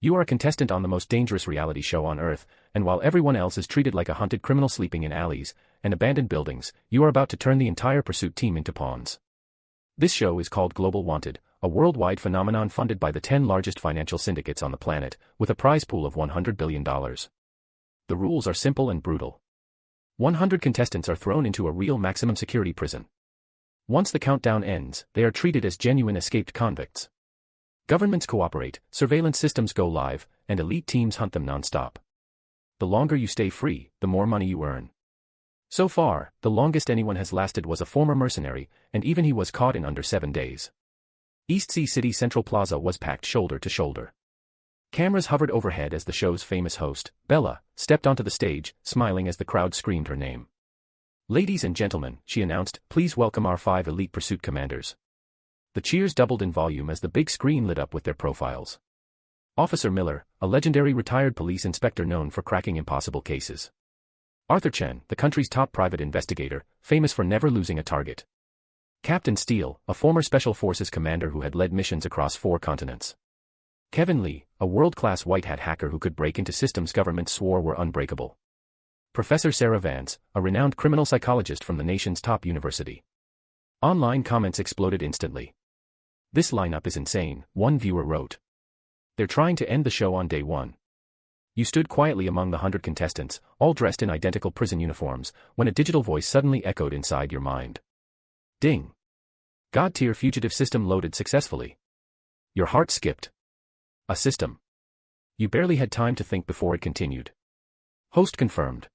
You are a contestant on the most dangerous reality show on Earth, and while everyone else is treated like a hunted criminal sleeping in alleys and abandoned buildings, you are about to turn the entire pursuit team into pawns. This show is called Global Wanted, a worldwide phenomenon funded by the 10 largest financial syndicates on the planet, with a prize pool of $100 billion. The rules are simple and brutal. 100 contestants are thrown into a real maximum security prison. Once the countdown ends, they are treated as genuine escaped convicts. Governments cooperate, surveillance systems go live, and elite teams hunt them non-stop. The longer you stay free, the more money you earn. So far, the longest anyone has lasted was a former mercenary, and even he was caught in under 7 days. East Sea City Central Plaza was packed shoulder to shoulder. Cameras hovered overhead as the show's famous host, Bella, stepped onto the stage, smiling as the crowd screamed her name. "Ladies and gentlemen," she announced, "please welcome our 5 elite pursuit commanders." The cheers doubled in volume as the big screen lit up with their profiles. Officer Miller, a legendary retired police inspector known for cracking impossible cases. Arthur Chen, the country's top private investigator, famous for never losing a target. Captain Steele, a former Special Forces commander who had led missions across 4 continents. Kevin Lee, a world-class white-hat hacker who could break into systems governments swore were unbreakable. Professor Sarah Vance, a renowned criminal psychologist from the nation's top university. Online comments exploded instantly. "This lineup is insane," one viewer wrote. "They're trying to end the show on day 1. You stood quietly among the 100 contestants, all dressed in identical prison uniforms, when a digital voice suddenly echoed inside your mind. Ding! God-tier fugitive system loaded successfully. Your heart skipped. A system. You barely had time to think before it continued. Host confirmed.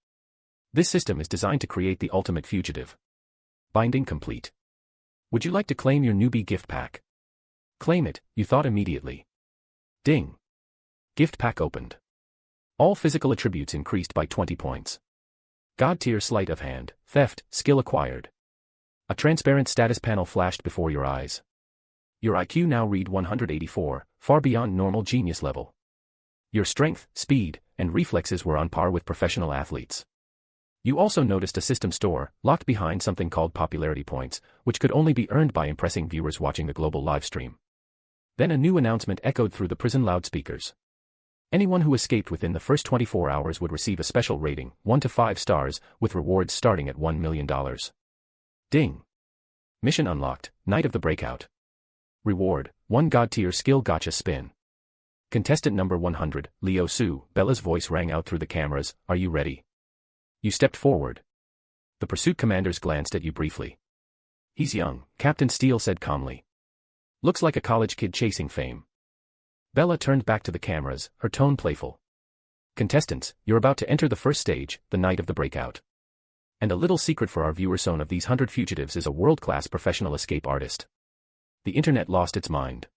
This system is designed to create the ultimate fugitive. Binding complete. Would you like to claim your newbie gift pack? Claim it, you thought immediately. Ding. Gift pack opened. All physical attributes increased by 20 points. God-tier sleight of hand, theft, skill acquired. A transparent status panel flashed before your eyes. Your IQ now read 184, far beyond normal genius level. Your strength, speed, and reflexes were on par with professional athletes. You also noticed a system store, locked behind something called popularity points, which could only be earned by impressing viewers watching the global livestream. Then a new announcement echoed through the prison loudspeakers. Anyone who escaped within the first 24 hours would receive a special rating, 1 to 5 stars, with rewards starting at $1 million. Ding. Mission unlocked, Night of the Breakout. Reward, 1 God-tier skill gotcha spin. Contestant number 100, Leo Su, Bella's voice rang out through the cameras, "Are you ready?" You stepped forward. The pursuit commanders glanced at you briefly. "He's young," Captain Steele said calmly. "Looks like a college kid chasing fame." Bella turned back to the cameras, her tone playful. "Contestants, you're about to enter the first stage, the Night of the Breakout. And a little secret for our viewers: one of these 100 fugitives is a world-class professional escape artist." The internet lost its mind.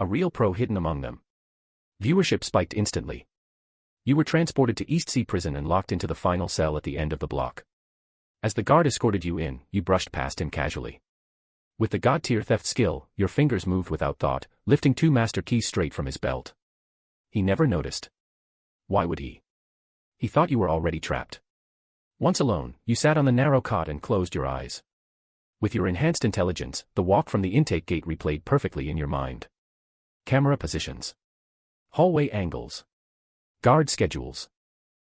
A real pro hidden among them. Viewership spiked instantly. You were transported to East Sea Prison and locked into the final cell at the end of the block. As the guard escorted you in, you brushed past him casually. With the God-tier theft skill, your fingers moved without thought, lifting 2 master keys straight from his belt. He never noticed. Why would he? He thought you were already trapped. Once alone, you sat on the narrow cot and closed your eyes. With your enhanced intelligence, the walk from the intake gate replayed perfectly in your mind. Camera positions. Hallway angles. Guard schedules.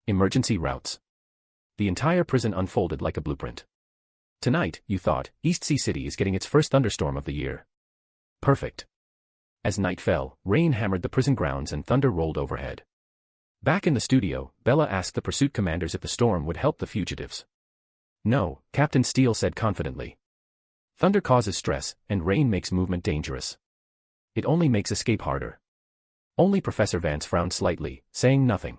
Emergency routes. The entire prison unfolded like a blueprint. Tonight, you thought, East Sea City is getting its first thunderstorm of the year. Perfect. As night fell, rain hammered the prison grounds and thunder rolled overhead. Back in the studio, Bella asked the pursuit commanders if the storm would help the fugitives. "No," Captain Steele said confidently. "Thunder causes stress, and rain makes movement dangerous. It only makes escape harder." Only Professor Vance frowned slightly, saying nothing.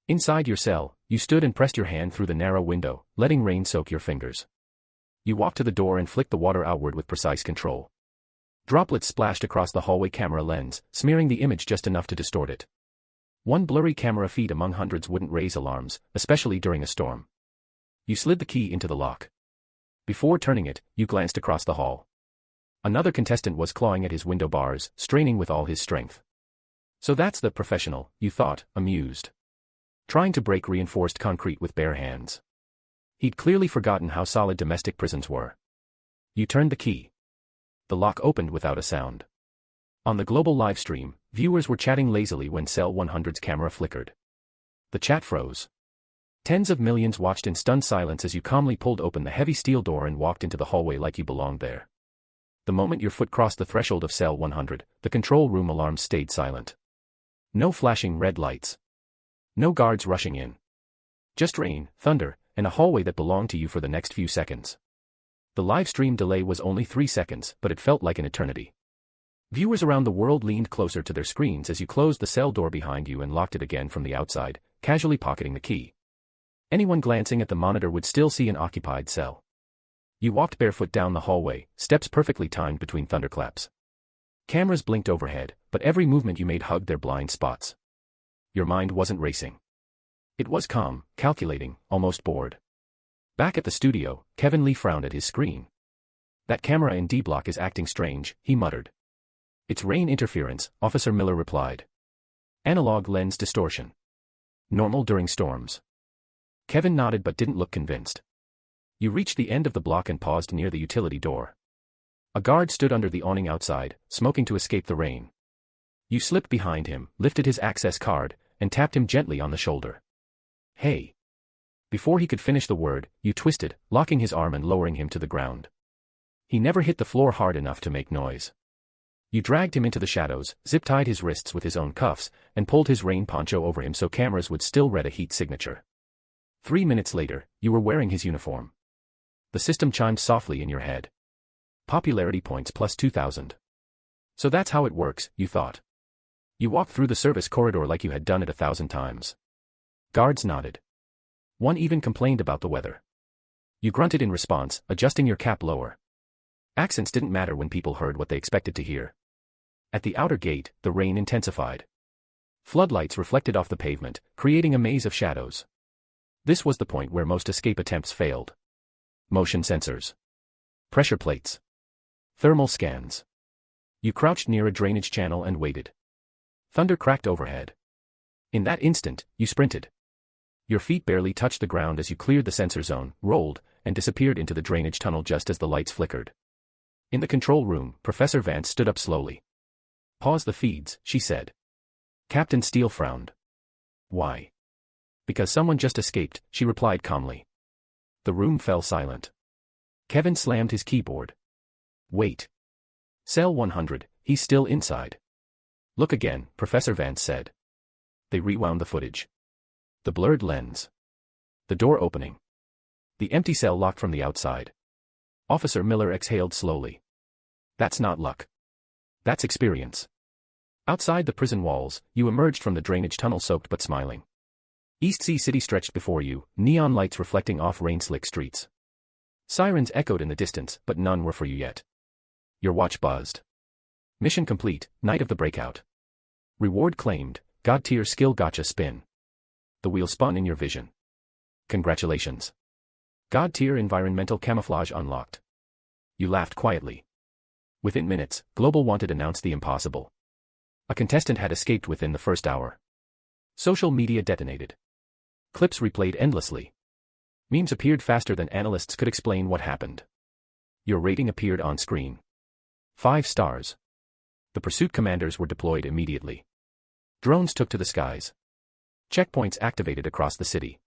Inside your cell, you stood and pressed your hand through the narrow window, letting rain soak your fingers. You walked to the door and flicked the water outward with precise control. Droplets splashed across the hallway camera lens, smearing the image just enough to distort it. One blurry camera feed among hundreds wouldn't raise alarms, especially during a storm. You slid the key into the lock. Before turning it, you glanced across the hall. Another contestant was clawing at his window bars, straining with all his strength. So that's the professional, you thought, amused. Trying to break reinforced concrete with bare hands. He'd clearly forgotten how solid domestic prisons were. You turned the key. The lock opened without a sound. On the global livestream, viewers were chatting lazily when Cell 100's camera flickered. The chat froze. Tens of millions watched in stunned silence as you calmly pulled open the heavy steel door and walked into the hallway like you belonged there. The moment your foot crossed the threshold of Cell 100, the control room alarms stayed silent. No flashing red lights. No guards rushing in. Just rain, thunder, and a hallway that belonged to you for the next few seconds. The live stream delay was only 3 seconds, but it felt like an eternity. Viewers around the world leaned closer to their screens as you closed the cell door behind you and locked it again from the outside, casually pocketing the key. Anyone glancing at the monitor would still see an occupied cell. You walked barefoot down the hallway, steps perfectly timed between thunderclaps. Cameras blinked overhead, but every movement you made hugged their blind spots. Your mind wasn't racing. It was calm, calculating, almost bored. Back at the studio, Kevin Lee frowned at his screen. "That camera in D-block is acting strange," he muttered. "It's rain interference," Officer Miller replied. "Analog lens distortion. Normal during storms." Kevin nodded but didn't look convinced. You reached the end of the block and paused near the utility door. A guard stood under the awning outside, smoking to escape the rain. You slipped behind him, lifted his access card, and tapped him gently on the shoulder. "Hey." Before he could finish the word, you twisted, locking his arm and lowering him to the ground. He never hit the floor hard enough to make noise. You dragged him into the shadows, zip-tied his wrists with his own cuffs, and pulled his rain poncho over him so cameras would still read a heat signature. 3 minutes later, you were wearing his uniform. The system chimed softly in your head. Popularity points plus 2,000. So that's how it works, you thought. You walked through the service corridor like you had done it 1,000 times. Guards nodded. One even complained about the weather. You grunted in response, adjusting your cap lower. Accents didn't matter when people heard what they expected to hear. At the outer gate, the rain intensified. Floodlights reflected off the pavement, creating a maze of shadows. This was the point where most escape attempts failed. Motion sensors. Pressure plates. Thermal scans. You crouched near a drainage channel and waited. Thunder cracked overhead. In that instant, you sprinted. Your feet barely touched the ground as you cleared the sensor zone, rolled, and disappeared into the drainage tunnel just as the lights flickered. In the control room, Professor Vance stood up slowly. "Pause the feeds," she said. Captain Steele frowned. "Why?" "Because someone just escaped," she replied calmly. The room fell silent. Kevin slammed his keyboard. "Wait. Cell 100, he's still inside." "Look again," Professor Vance said. They rewound the footage. The blurred lens. The door opening. The empty cell locked from the outside. Officer Miller exhaled slowly. "That's not luck. That's experience." Outside the prison walls, you emerged from the drainage tunnel soaked but smiling. East Sea City stretched before you, neon lights reflecting off rain-slick streets. Sirens echoed in the distance, but none were for you yet. Your watch buzzed. Mission complete, night of the breakout. Reward claimed, God-tier skill gotcha spin. The wheel spun in your vision. Congratulations. God-tier environmental camouflage unlocked. You laughed quietly. Within minutes, Global Wanted announced the impossible. A contestant had escaped within the first hour. Social media detonated. Clips replayed endlessly. Memes appeared faster than analysts could explain what happened. Your rating appeared on screen. 5 stars. The pursuit commanders were deployed immediately. Drones took to the skies. Checkpoints activated across the city.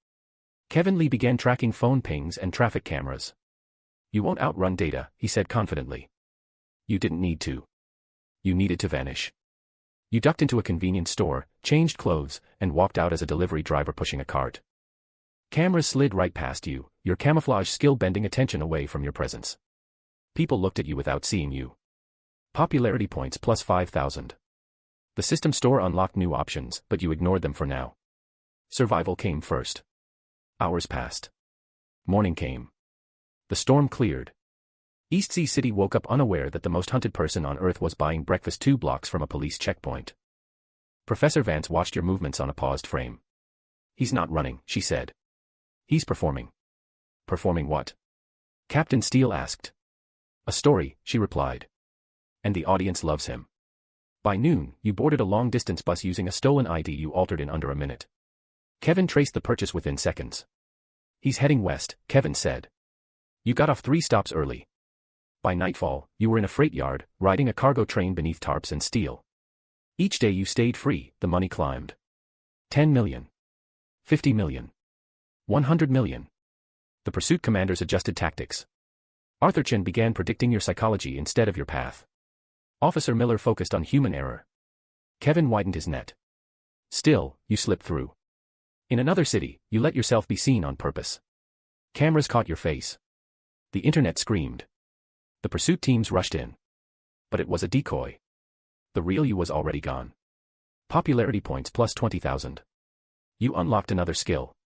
Kevin Lee began tracking phone pings and traffic cameras. "You won't outrun data," he said confidently. You didn't need to. You needed to vanish. You ducked into a convenience store, changed clothes, and walked out as a delivery driver pushing a cart. Cameras slid right past you, your camouflage skill bending attention away from your presence. People looked at you without seeing you. Popularity points plus 5,000. The system store unlocked new options, but you ignored them for now. Survival came first. Hours passed. Morning came. The storm cleared. East Sea City woke up unaware that the most hunted person on Earth was buying breakfast 2 blocks from a police checkpoint. Professor Vance watched your movements on a paused frame. "He's not running," she said. "He's performing." "Performing what?" Captain Steele asked. "A story," she replied. "And the audience loves him." By noon, you boarded a long-distance bus using a stolen ID you altered in under a minute. Kevin traced the purchase within seconds. "He's heading west," Kevin said. "You got off 3 stops early." By nightfall, you were in a freight yard, riding a cargo train beneath tarps and steel. Each day you stayed free, the money climbed. 10 million. 50 million. 100 million. The pursuit commanders adjusted tactics. Arthur Chin began predicting your psychology instead of your path. Officer Miller focused on human error. Kevin widened his net. Still, you slipped through. In another city, you let yourself be seen on purpose. Cameras caught your face. The internet screamed. The pursuit teams rushed in. But it was a decoy. The real you was already gone. Popularity points plus 20,000. You unlocked another skill.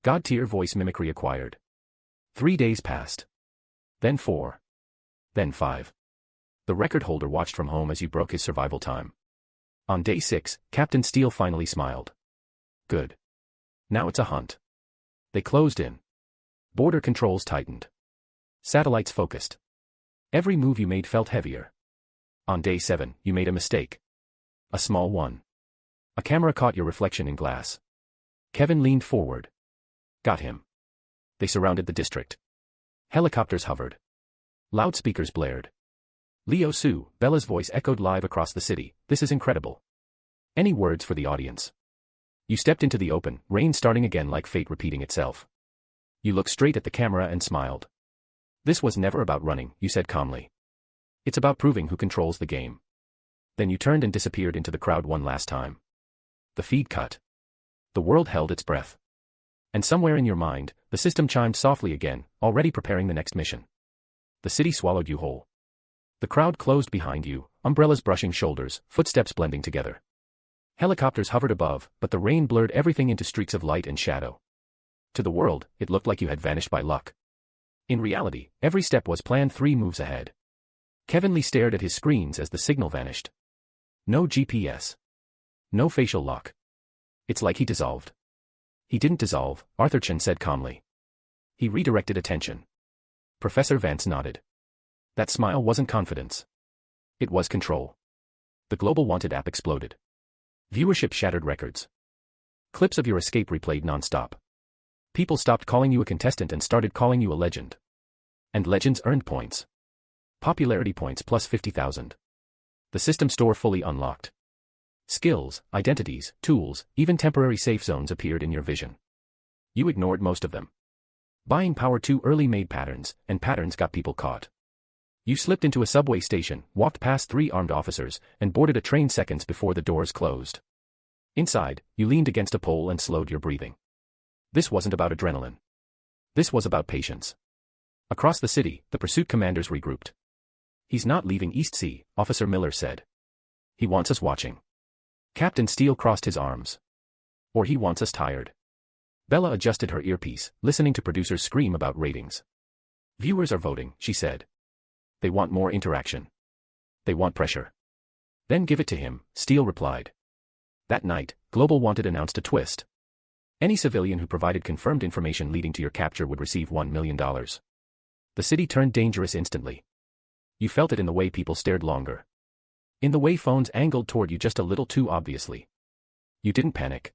God-tier voice mimicry acquired. 3 days passed. Then 4. Then 5. The record holder watched from home as you broke his survival time. On day 6, Captain Steele finally smiled. Good. Now it's a hunt. They closed in. Border controls tightened. Satellites focused. Every move you made felt heavier. On day 7, you made a mistake. A small one. A camera caught your reflection in glass. Kevin leaned forward. Got him. They surrounded the district. Helicopters hovered. Loudspeakers blared. Leo Su, Bella's voice echoed live across the city. This is incredible. Any words for the audience? You stepped into the open, rain starting again like fate repeating itself. You looked straight at the camera and smiled. This was never about running, you said calmly. It's about proving who controls the game. Then you turned and disappeared into the crowd one last time. The feed cut. The world held its breath. And somewhere in your mind, the system chimed softly again, already preparing the next mission. The city swallowed you whole. The crowd closed behind you, umbrellas brushing shoulders, footsteps blending together. Helicopters hovered above, but the rain blurred everything into streaks of light and shadow. To the world, it looked like you had vanished by luck. In reality, every step was planned 3 moves ahead. Kevin Lee stared at his screens as the signal vanished. No GPS. No facial lock. It's like he dissolved. He didn't dissolve, Arthur Chin said calmly. He redirected attention. Professor Vance nodded. That smile wasn't confidence. It was control. The Global Wanted app exploded. Viewership shattered records. Clips of your escape replayed non-stop. People stopped calling you a contestant and started calling you a legend. And legends earned points. Popularity points plus 50,000. The system store fully unlocked. Skills, identities, tools, even temporary safe zones appeared in your vision. You ignored most of them. Buying power too early made patterns, and patterns got people caught. You slipped into a subway station, walked past 3 armed officers, and boarded a train seconds before the doors closed. Inside, you leaned against a pole and slowed your breathing. This wasn't about adrenaline. This was about patience. Across the city, the pursuit commanders regrouped. He's not leaving East Sea, Officer Miller said. He wants us watching. Captain Steele crossed his arms. Or he wants us tired. Bella adjusted her earpiece, listening to producers scream about ratings. Viewers are voting, she said. They want more interaction. They want pressure. Then give it to him, Steele replied. That night, Global Wanted announced a twist. Any civilian who provided confirmed information leading to your capture would receive $1 million. The city turned dangerous instantly. You felt it in the way people stared longer. In the way phones angled toward you just a little too obviously. You didn't panic.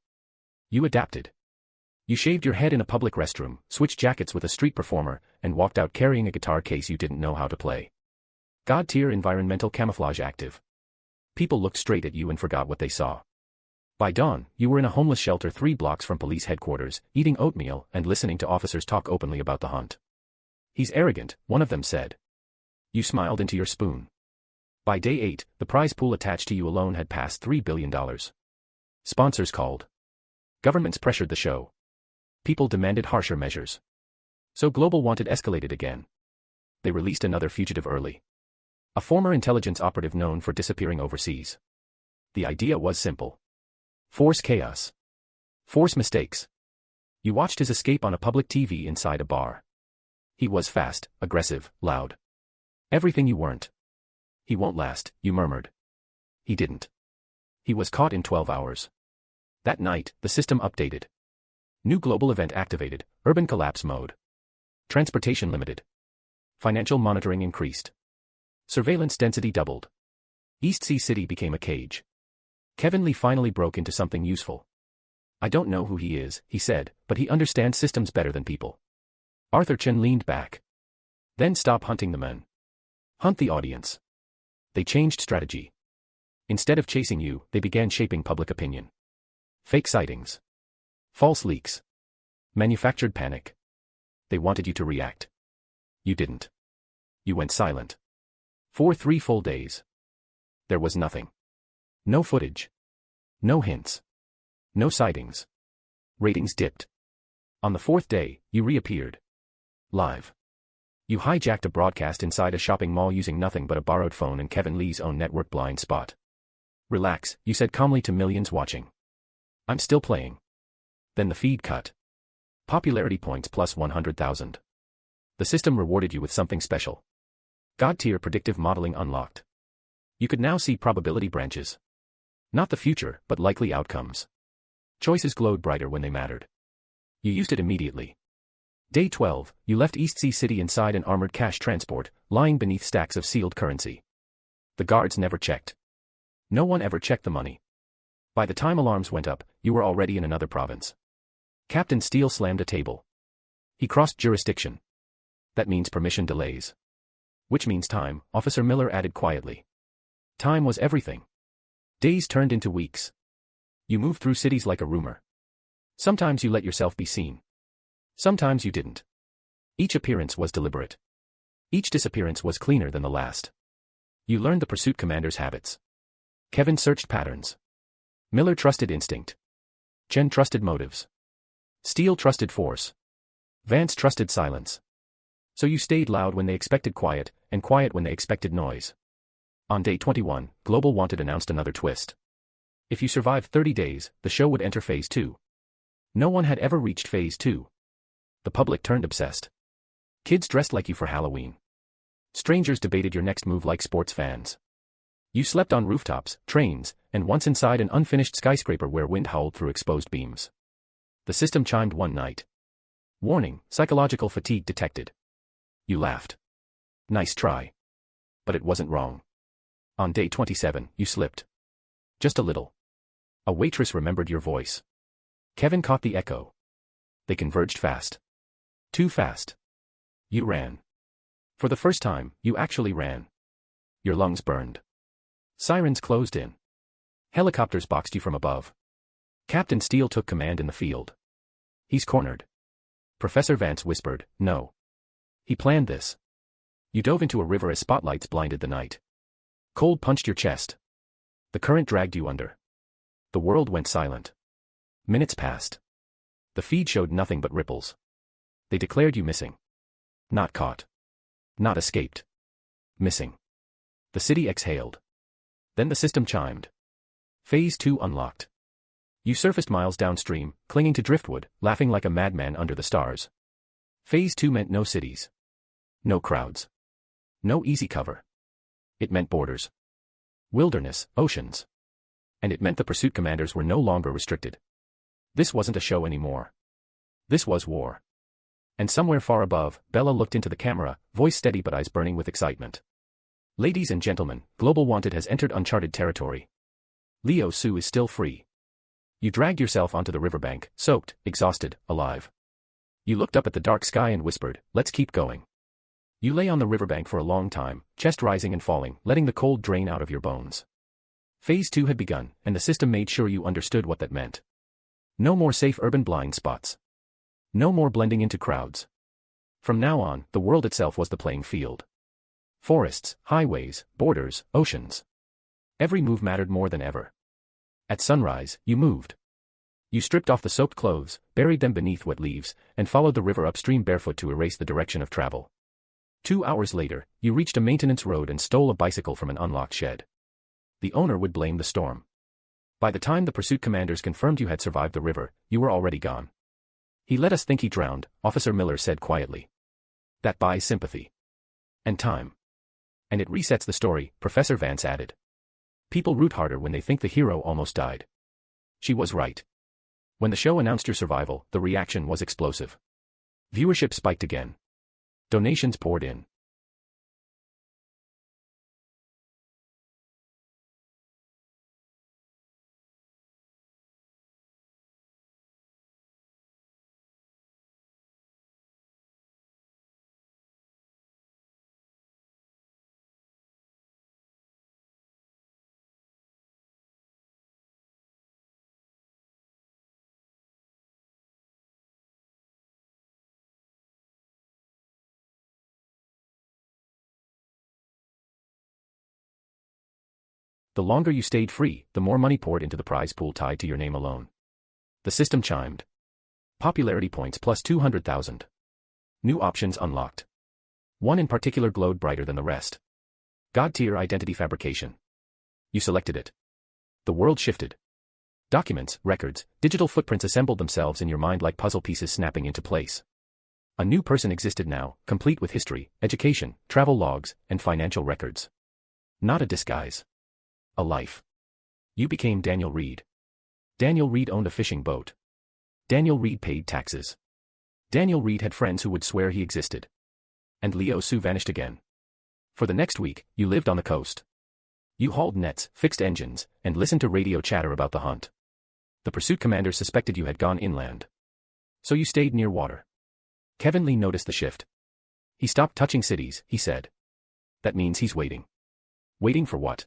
You adapted. You shaved your head in a public restroom, switched jackets with a street performer, and walked out carrying a guitar case you didn't know how to play. God-tier environmental camouflage active. People looked straight at you and forgot what they saw. By dawn, you were in a homeless shelter 3 blocks from police headquarters, eating oatmeal and listening to officers talk openly about the hunt. He's arrogant, one of them said. You smiled into your spoon. By day 8, the prize pool attached to you alone had passed $3 billion. Sponsors called. Governments pressured the show. People demanded harsher measures. So Global Wanted escalated again. They released another fugitive early. A former intelligence operative known for disappearing overseas. The idea was simple. Force chaos. Force mistakes. You watched his escape on a public TV inside a bar. He was fast, aggressive, loud. Everything you weren't. He won't last, you murmured. He didn't. He was caught in 12 hours. That night, the system updated. New global event activated, urban collapse mode. Transportation limited. Financial monitoring increased. Surveillance density doubled. East Sea City became a cage. Kevin Lee finally broke into something useful. I don't know who he is, he said, but he understands systems better than people. Arthur Chin leaned back. Then stop hunting the men. Hunt the audience. They changed strategy. Instead of chasing you, they began shaping public opinion. Fake sightings. False leaks. Manufactured panic. They wanted you to react. You didn't. You went silent. For 3 full days. There was nothing. No footage. No hints. No sightings. Ratings dipped. On the 4th day, you reappeared. Live. You hijacked a broadcast inside a shopping mall using nothing but a borrowed phone and Kevin Lee's own network blind spot. Relax, you said calmly to millions watching. I'm still playing. Then the feed cut. Popularity points plus 100,000. The system rewarded you with something special. God-tier predictive modeling unlocked. You could now see probability branches. Not the future, but likely outcomes. Choices glowed brighter when they mattered. You used it immediately. Day 12, you left East Sea City inside an armored cash transport, lying beneath stacks of sealed currency. The guards never checked. No one ever checked the money. By the time alarms went up, you were already in another province. Captain Steele slammed a table. He crossed jurisdiction. That means permission delays. Which means time, Officer Miller added quietly. Time was everything. Days turned into weeks. You moved through cities like a rumor. Sometimes you let yourself be seen. Sometimes you didn't. Each appearance was deliberate. Each disappearance was cleaner than the last. You learned the pursuit commander's habits. Kevin searched patterns. Miller trusted instinct. Chen trusted motives. Steele trusted force. Vance trusted silence. So you stayed loud when they expected quiet, and quiet when they expected noise. On day 21, Global Wanted announced another twist. If you survived 30 days, the show would enter Phase 2. No one had ever reached Phase 2. The public turned obsessed. Kids dressed like you for Halloween. Strangers debated your next move like sports fans. You slept on rooftops, trains, and once inside an unfinished skyscraper where wind howled through exposed beams. The system chimed one night. Warning, psychological fatigue detected. You laughed. Nice try. But it wasn't wrong. On day 27, you slipped. Just a little. A waitress remembered your voice. Kevin caught the echo. They converged fast. Too fast. You ran. For the first time, you actually ran. Your lungs burned. Sirens closed in. Helicopters boxed you from above. Captain Steele took command in the field. He's cornered. Professor Vance whispered, no. He planned this. You dove into a river as spotlights blinded the night. Cold punched your chest. The current dragged you under. The world went silent. Minutes passed. The feed showed nothing but ripples. They declared you missing. Not caught. Not escaped. Missing. The city exhaled. Then the system chimed. Phase 2 unlocked. You surfaced miles downstream, clinging to driftwood, laughing like a madman under the stars. Phase 2 meant no cities. No crowds. No easy cover. It meant borders. Wilderness, oceans. And it meant the pursuit commanders were no longer restricted. This wasn't a show anymore. This was war. And somewhere far above, Bella looked into the camera, voice steady but eyes burning with excitement. Ladies and gentlemen, Global Wanted has entered uncharted territory. Leo Sue is still free. You dragged yourself onto the riverbank, soaked, exhausted, alive. You looked up at the dark sky and whispered, let's keep going. You lay on the riverbank for a long time, chest rising and falling, letting the cold drain out of your bones. Phase 2 had begun, and the system made sure you understood what that meant. No more safe urban blind spots. No more blending into crowds. From now on, the world itself was the playing field. Forests, highways, borders, oceans. Every move mattered more than ever. At sunrise, you moved. You stripped off the soaked clothes, buried them beneath wet leaves, and followed the river upstream barefoot to erase the direction of travel. 2 hours later, you reached a maintenance road and stole a bicycle from an unlocked shed. The owner would blame the storm. By the time the pursuit commanders confirmed you had survived the river, you were already gone. He let us think he drowned, Officer Miller said quietly. That buys sympathy. And time. And it resets the story, Professor Vance added. People root harder when they think the hero almost died. She was right. When the show announced your survival, the reaction was explosive. Viewership spiked again. Donations poured in. The longer you stayed free, the more money poured into the prize pool tied to your name alone. The system chimed. Popularity points plus 200,000. New options unlocked. One in particular glowed brighter than the rest. God-tier identity fabrication. You selected it. The world shifted. Documents, records, digital footprints assembled themselves in your mind like puzzle pieces snapping into place. A new person existed now, complete with history, education, travel logs, and financial records. Not a disguise. A life. You became Daniel Reed. Daniel Reed owned a fishing boat. Daniel Reed paid taxes. Daniel Reed had friends who would swear he existed. And Leo Sue vanished again. For the next week, you lived on the coast. You hauled nets, fixed engines, and listened to radio chatter about the hunt. The pursuit commander suspected you had gone inland. So you stayed near water. Kevin Lee noticed the shift. He stopped touching cities, he said. That means he's waiting. Waiting for what?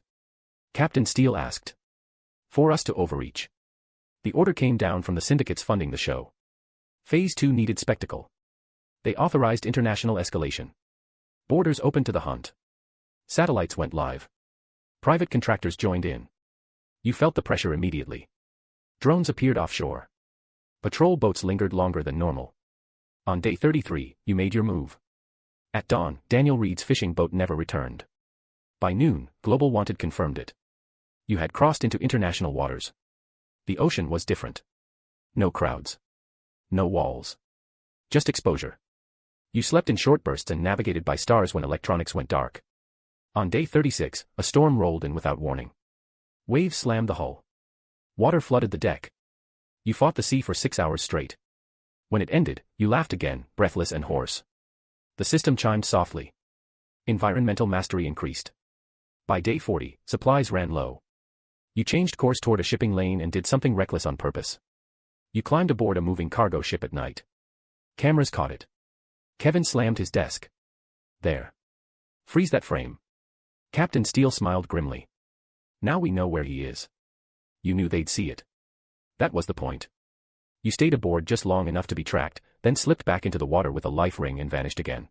Captain Steele asked. For us to overreach. The order came down from the syndicates funding the show. Phase 2 needed spectacle. They authorized international escalation. Borders opened to the hunt. Satellites went live. Private contractors joined in. You felt the pressure immediately. Drones appeared offshore. Patrol boats lingered longer than normal. On day 33, you made your move. At dawn, Daniel Reed's fishing boat never returned. By noon, Global Wanted confirmed it. You had crossed into international waters. The ocean was different. No crowds. No walls. Just exposure. You slept in short bursts and navigated by stars when electronics went dark. On day 36, a storm rolled in without warning. Waves slammed the hull. Water flooded the deck. You fought the sea for 6 hours straight. When it ended, you laughed again, breathless and hoarse. The system chimed softly. Environmental mastery increased. By day 40, supplies ran low. You changed course toward a shipping lane and did something reckless on purpose. You climbed aboard a moving cargo ship at night. Cameras caught it. Kevin slammed his desk. There. Freeze that frame. Captain Steele smiled grimly. Now we know where he is. You knew they'd see it. That was the point. You stayed aboard just long enough to be tracked, then slipped back into the water with a life ring and vanished again.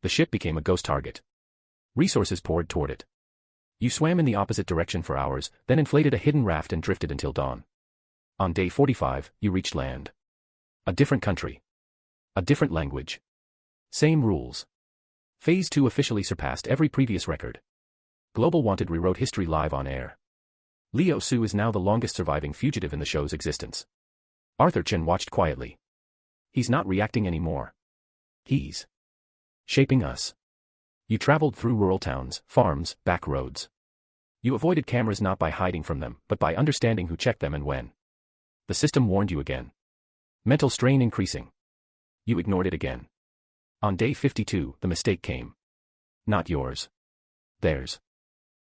The ship became a ghost target. Resources poured toward it. You swam in the opposite direction for hours, then inflated a hidden raft and drifted until dawn. On day 45, you reached land. A different country. A different language. Same rules. Phase 2 officially surpassed every previous record. Global Wanted rewrote history live on air. Leo Sue is now the longest surviving fugitive in the show's existence. Arthur Chen watched quietly. He's not reacting anymore. He's shaping us. You traveled through rural towns, farms, back roads. You avoided cameras not by hiding from them, but by understanding who checked them and when. The system warned you again. Mental strain increasing. You ignored it again. On day 52, the mistake came. Not yours. Theirs.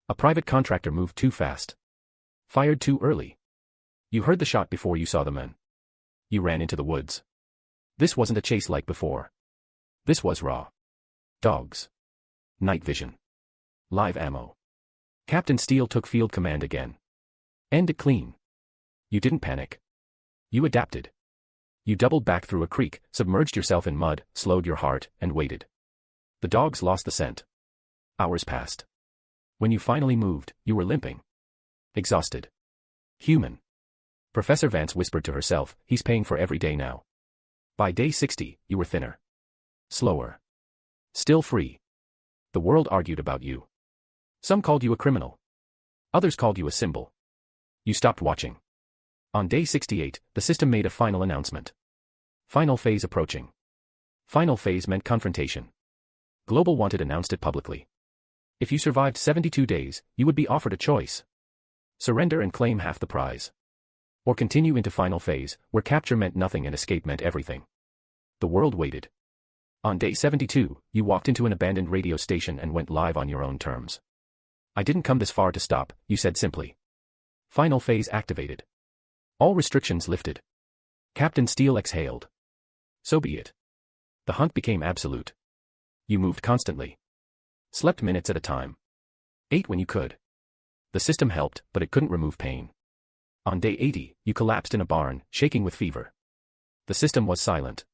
A private contractor moved too fast. Fired too early. You heard the shot before you saw the men. You ran into the woods. This wasn't a chase like before. This was raw. Dogs. Night vision. Live ammo. Captain Steele took field command again. End it clean. You didn't panic. You adapted. You doubled back through a creek, submerged yourself in mud, slowed your heart, and waited. The dogs lost the scent. Hours passed. When you finally moved, you were limping. Exhausted. Human. Professor Vance whispered to herself, he's paying for every day now. By day 60, you were thinner. Slower. Still free. The world argued about you. Some called you a criminal. Others called you a symbol. You stopped watching. On day 68, the system made a final announcement. Final phase approaching. Final phase meant confrontation. Global Wanted announced it publicly. If you survived 72 days, you would be offered a choice. Surrender and claim half the prize. Or continue into final phase, where capture meant nothing and escape meant everything. The world waited. On day 72, you walked into an abandoned radio station and went live on your own terms. I didn't come this far to stop, you said simply. Final phase activated. All restrictions lifted. Captain Steele exhaled. So be it. The hunt became absolute. You moved constantly. Slept minutes at a time. Ate when you could. The system helped, but it couldn't remove pain. On day 80, you collapsed in a barn, shaking with fever. The system was silent.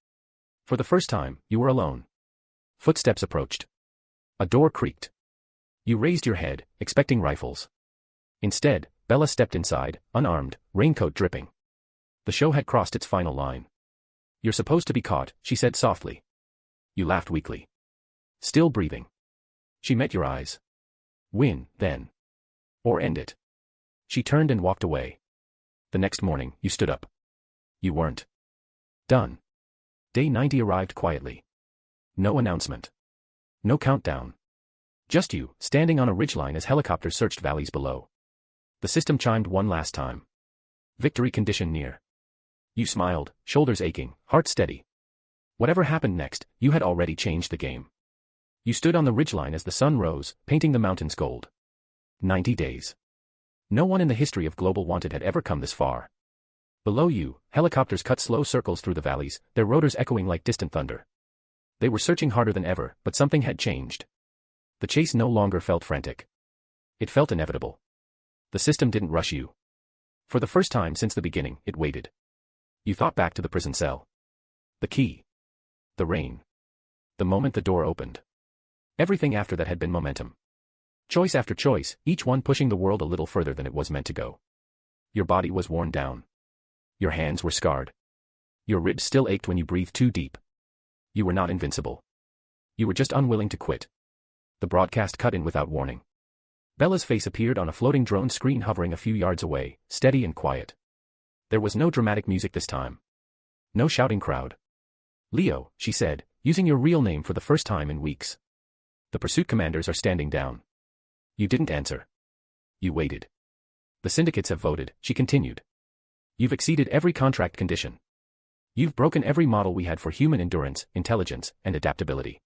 For the first time, you were alone. Footsteps approached. A door creaked. You raised your head, expecting rifles. Instead, Bella stepped inside, unarmed, raincoat dripping. The show had crossed its final line. "You're supposed to be caught," she said softly. You laughed weakly. Still breathing. She met your eyes. "Win, then. Or end it." She turned and walked away. The next morning, you stood up. You weren't done. Day 90 arrived quietly. No announcement. No countdown. Just you, standing on a ridgeline as helicopters searched valleys below. The system chimed one last time. Victory condition near. You smiled, shoulders aching, heart steady. Whatever happened next, you had already changed the game. You stood on the ridgeline as the sun rose, painting the mountains gold. 90 days. No one in the history of Global Wanted had ever come this far. Below you, helicopters cut slow circles through the valleys, their rotors echoing like distant thunder. They were searching harder than ever, but something had changed. The chase no longer felt frantic. It felt inevitable. The system didn't rush you. For the first time since the beginning, it waited. You thought back to the prison cell. The key. The rain. The moment the door opened. Everything after that had been momentum. Choice after choice, each one pushing the world a little further than it was meant to go. Your body was worn down. Your hands were scarred. Your ribs still ached when you breathed too deep. You were not invincible. You were just unwilling to quit. The broadcast cut in without warning. Bella's face appeared on a floating drone screen hovering a few yards away, steady and quiet. There was no dramatic music this time. No shouting crowd. "Leo," she said, using your real name for the first time in weeks. "The pursuit commanders are standing down." You didn't answer. You waited. "The syndicates have voted," she continued. "You've exceeded every contract condition. You've broken every model we had for human endurance, intelligence, and adaptability.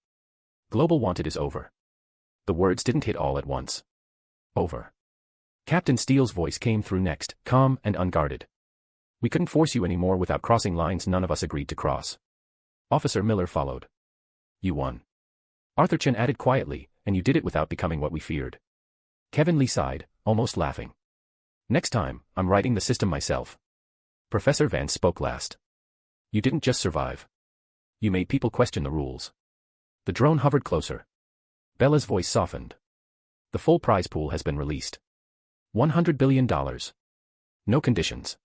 Global Wanted is over." The words didn't hit all at once. Over. Captain Steele's voice came through next, calm and unguarded. "We couldn't force you anymore without crossing lines none of us agreed to cross." Officer Miller followed. "You won." Arthur Chen added quietly, "And you did it without becoming what we feared." Kevin Lee sighed, almost laughing. "Next time, I'm writing the system myself." Professor Vance spoke last. "You didn't just survive. You made people question the rules." The drone hovered closer. Bella's voice softened. "The full prize pool has been released. $100 billion. No conditions.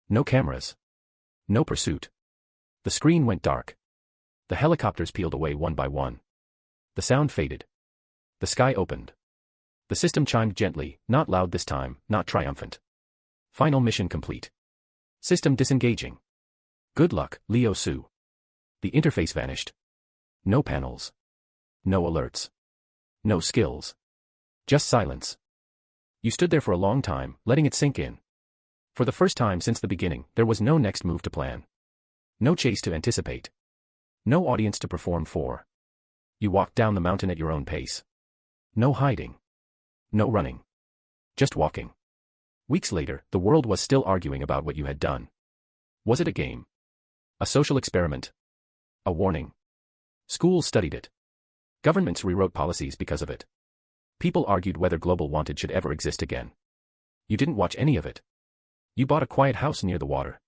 No cameras. No pursuit." The screen went dark. The helicopters peeled away one by one. The sound faded. The sky opened. The system chimed gently, not loud this time, not triumphant. "Final mission complete. System disengaging. Good luck, Leo Su." The interface vanished. No panels. No alerts. No skills. Just silence. You stood there for a long time, letting it sink in. For the first time since the beginning, there was no next move to plan. No chase to anticipate. No audience to perform for. You walked down the mountain at your own pace. No hiding. No running. Just walking. Weeks later, the world was still arguing about what you had done. Was it a game? A social experiment? A warning? Schools studied it. Governments rewrote policies because of it. People argued whether Global Wanted should ever exist again. You didn't watch any of it. You bought a quiet house near the water.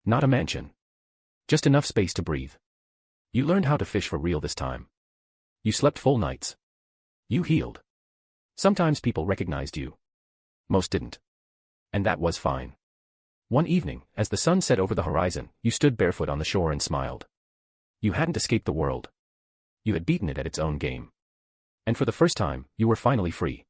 Not a mansion. Just enough space to breathe. You learned how to fish for real this time. You slept full nights. You healed. Sometimes people recognized you. Most didn't. And that was fine. One evening, as the sun set over the horizon, you stood barefoot on the shore and smiled. You hadn't escaped the world. You had beaten it at its own game. And for the first time, you were finally free.